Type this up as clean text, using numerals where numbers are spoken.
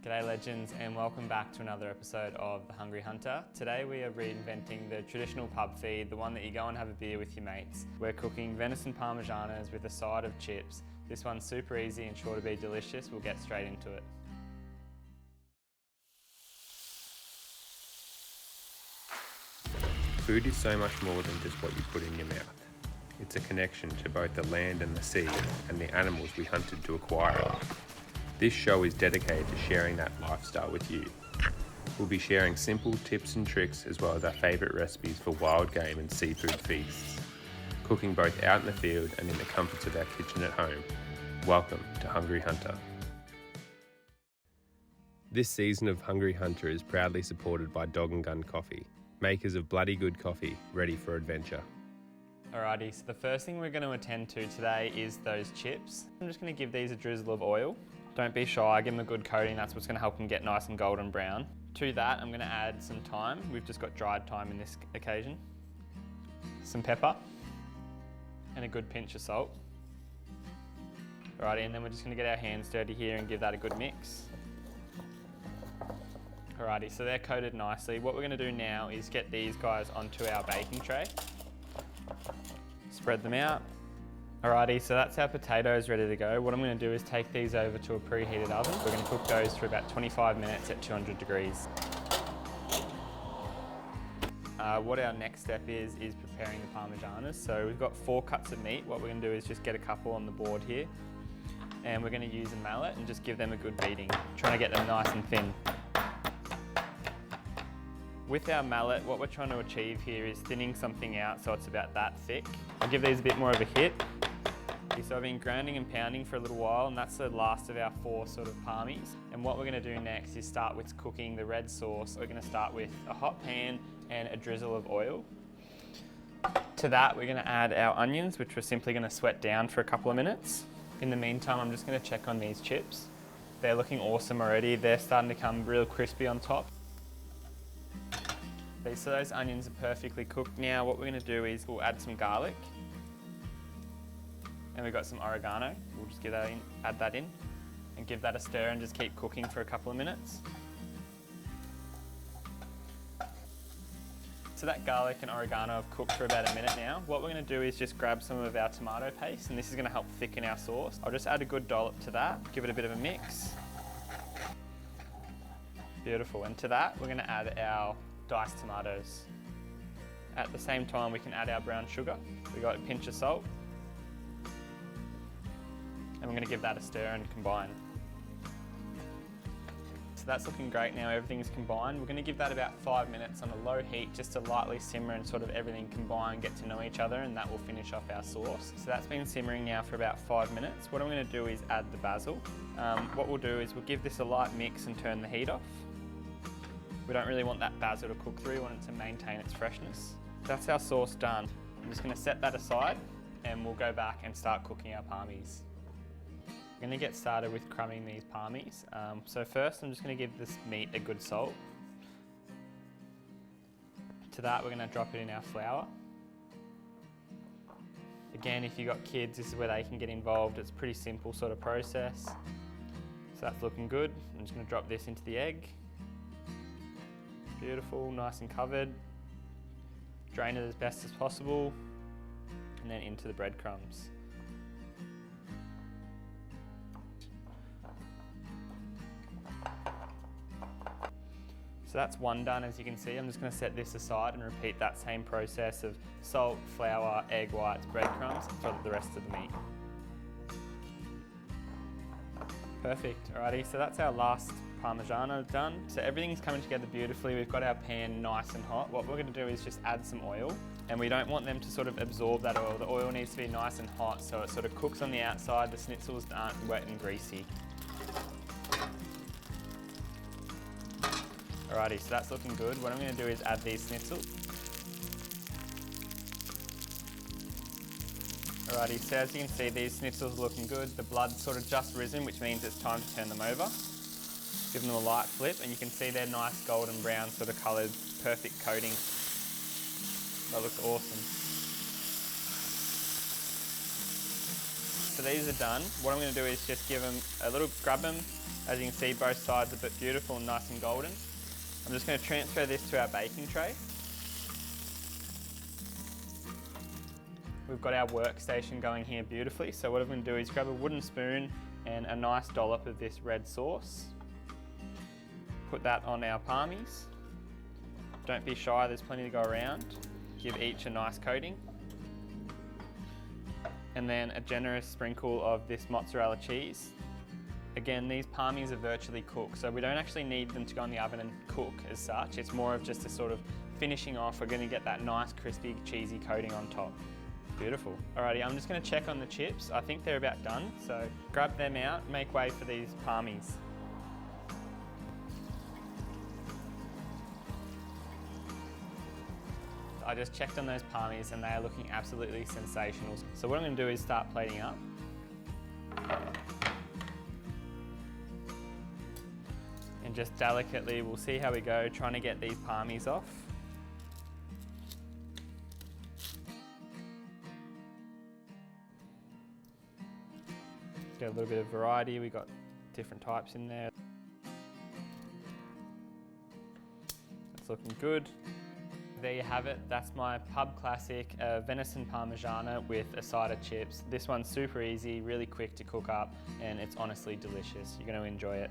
G'day legends, and welcome back to another episode of The Hungry Hunter. Today we are reinventing the traditional pub feed, the one that you go and have a beer with your mates. We're cooking venison parmesanas with a side of chips. This one's super easy and sure to be delicious. We'll get straight into it. Food is so much more than just what you put in your mouth. It's a connection to both the land and the sea and the animals we hunted to acquire it. This show is dedicated to sharing that lifestyle with you. We'll be sharing simple tips and tricks as well as our favourite recipes for wild game and seafood feasts. Cooking both out in the field and in the comforts of our kitchen at home. Welcome to Hungry Hunter. This season of Hungry Hunter is proudly supported by Dog and Gun Coffee, makers of bloody good coffee, ready for adventure. Alrighty, so the first thing we're going to attend to today is those chips. I'm just going to give these a drizzle of oil. Don't be shy, give them a good coating, that's what's going to help them get nice and golden brown. To that, I'm going to add some thyme. We've just got dried thyme in this occasion. Some pepper, and a good pinch of salt. Alrighty, and then we're just going to get our hands dirty here and give that a good mix. Alrighty, so they're coated nicely. What we're going to do now is get these guys onto our baking tray. Spread them out. Alrighty, so that's our potatoes ready to go. What I'm going to do is take these over to a preheated oven. We're going to cook those for about 25 minutes at 200 degrees. What our next step is preparing the parmesanas. So we've got 4 cuts of meat. What we're going to do is just get a couple on the board here. And we're going to use a mallet and just give them a good beating, trying to get them nice and thin. With our mallet, what we're trying to achieve here is thinning something out so it's about that thick. I'll give these a bit more of a hit. So I've been grinding and pounding for a little while, and that's the last of our 4 sort of palmies. And what we're going to do next is start with cooking the red sauce. We're going to start with a hot pan and a drizzle of oil. To that, we're going to add our onions, which we're simply going to sweat down for a couple of minutes. In the meantime, I'm just going to check on these chips. They're looking awesome already. They're starting to come real crispy on top. So those onions are perfectly cooked now. What we're going to do is we'll add some garlic. And we've got some oregano. We'll just get that in, add that in, and give that a stir and just keep cooking for a couple of minutes. So that garlic and oregano have cooked for about a minute now. What we're going to do is just grab some of our tomato paste, and this is going to help thicken our sauce. I'll just add a good dollop to that, give it a bit of a mix. Beautiful, and to that we're going to add our diced tomatoes. At the same time we can add our brown sugar. We've got a pinch of salt. And we're going to give that a stir and combine. So that's looking great now, everything's combined. We're going to give that about 5 minutes on a low heat just to lightly simmer and sort of everything combine, get to know each other, and that will finish off our sauce. So that's been simmering now for about 5 minutes. What I'm going to do is add the basil. What we'll do is we'll give this a light mix and turn the heat off. We don't really want that basil to cook through, we want it to maintain its freshness. That's our sauce done. I'm just going to set that aside and we'll go back and start cooking our palmies. I'm going to get started with crumbing these palmies. So first I'm just going to give this meat a good salt. To that we're going to drop it in our flour. Again, if you've got kids, this is where they can get involved. It's a pretty simple sort of process. So that's looking good. I'm just going to drop this into the egg. Beautiful, nice and covered. Drain it as best as possible, and then into the breadcrumbs. So that's one done, as you can see. I'm just going to set this aside and repeat that same process of salt, flour, egg whites, breadcrumbs for the rest of the meat. Perfect, alrighty, so that's our last parmigiana done. So everything's coming together beautifully. We've got our pan nice and hot. What we're going to do is just add some oil, and we don't want them to sort of absorb that oil. The oil needs to be nice and hot so it sort of cooks on the outside, the schnitzels aren't wet and greasy. Alrighty, so that's looking good. What I'm going to do is add these schnitzels. Alrighty, so as you can see, these schnitzels are looking good. The blood's sort of just risen, which means it's time to turn them over. Give them a light flip, and you can see they're nice golden brown sort of coloured, perfect coating. That looks awesome. So these are done. What I'm going to do is just grab them. As you can see, both sides are beautiful and nice and golden. I'm just going to transfer this to our baking tray. We've got our workstation going here beautifully. So what I'm going to do is grab a wooden spoon and a nice dollop of this red sauce. Put that on our palmies. Don't be shy, there's plenty to go around. Give each a nice coating. And then a generous sprinkle of this mozzarella cheese. Again, these palmies are virtually cooked, so we don't actually need them to go in the oven and cook as such. It's more of just a sort of finishing off. We're going to get that nice crispy cheesy coating on top. Beautiful. Alrighty, I'm just going to check on the chips. I think they're about done, so grab them out, make way for these palmies. I just checked on those palmies and they are looking absolutely sensational. So what I'm going to do is start plating up. And just delicately, we'll see how we go, trying to get these palmies off. Get a little bit of variety, we got different types in there. That's looking good. There you have it, that's my pub classic venison parmigiana with a side of chips. This one's super easy, really quick to cook up, and it's honestly delicious. You're going to enjoy it.